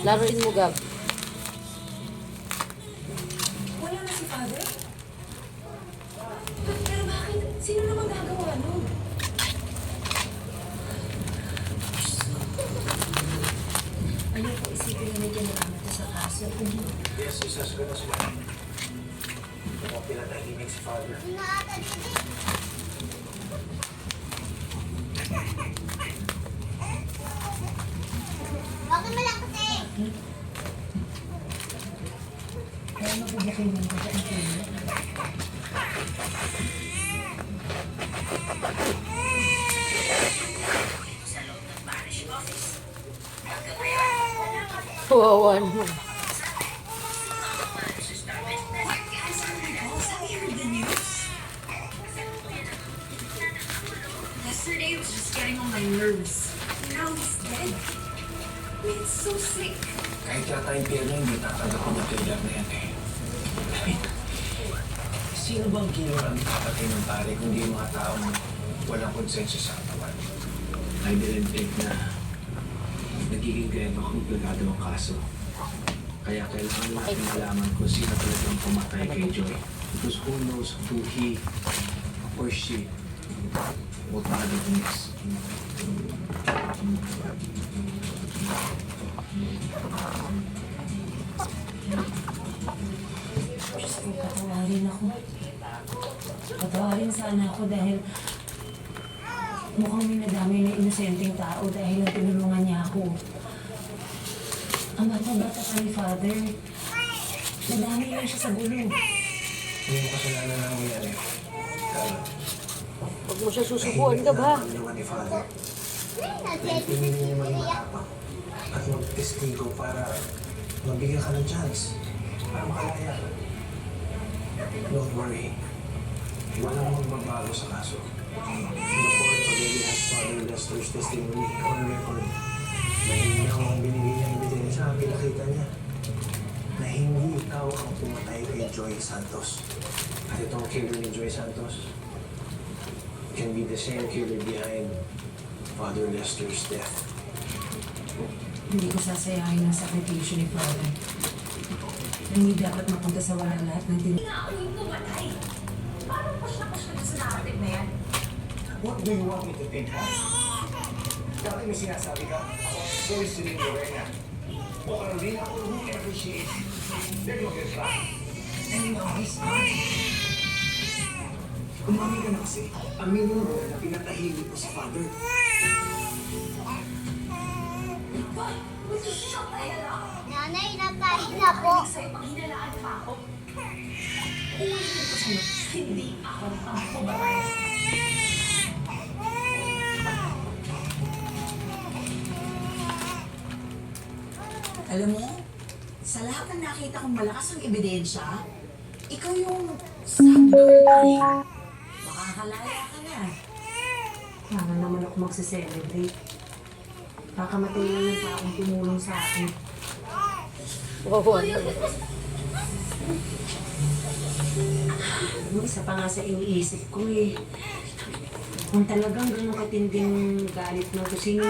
Laruin mo, Gab. Wala na si Father? Pero bakit? Sino naman gagawa nun? Ayoko isipin na may kinalaman ko sa kaso. Yes, isasagot na sila. Kung pinatahimik si Father. Bakit mo lang kasi? Kaya mabubukin mo ko sa internet. Kawawan mo. Yesterday was just getting on my nerves. Now he's dead. It's so sick. Kahit yata yung pera, hindi tatanggapin ng kailan na yan eh. Sino bang killer ang papatay ng pare kundi yung mga taong walang konsensya sa katawan? I didn't think na nagiging greno kung pagkado ang kaso. Kaya kailangan natin malaman kung sino talagang pumatay kay Joy. Because who knows who he or she would bother next. Diyos ko, patawarin ako. Patawarin sana ako dahil mukhang may nadami na inosenteng tao dahil ang tinulungan niya ako. Ang bata-bata pa ni Father. Nadami lang siya sa gulo. Yung kasalanan na nangyari. Huwag mo siya susubuan, Gab, ha? Ang naman ni Father. Nag-selfie Pinili si niya Kuya. magmatapang at magtestigo para mabigyan ka ng chance para makalaya ka. Don't worry. Walang magbabago sa kaso. The court already has Father Lester's testimony on record. Mahinaw ang binigay niya ebidensya ang pinakita niya na hindi ikaw ang pumatay kay Joy Santos. At itong killer ni Joy Santos can be the same killer behind Father Lester's death. Hindi ko sasayahin ang sakripisyo ni Father. Hindi dapat mapunta sa wala lahat ng tin... Nga ako yung pumatay. Parang push na sa narrative na yan. What do you want me to think, ha? Dati may sinasabi ka, so is Celine Lorena. O Carolina, or whoever she is. They're gonna get back. And now he's not. Umami ka na kasi. Aminin mo na pinatahimik mo si Father. Boy, would you shut the hell up? Nanay, nagkain na po. Sa'yo, pag hinalaan pa ako. Uulitin ko sa'yo, hindi ako ang pumatay. Alam mo, sa lahat ng nakita kong malakas ang ebidensya, ikaw yung sad girl pa rin. Makakalaya ka na. Sana naman ako magse-celebrate. Kakamatay lang yung taong tumulong sa akin. Kawawan mo. Yung isa pa nga sa iniisip ko eh. Kung talagang ganun katinding galit ng kusino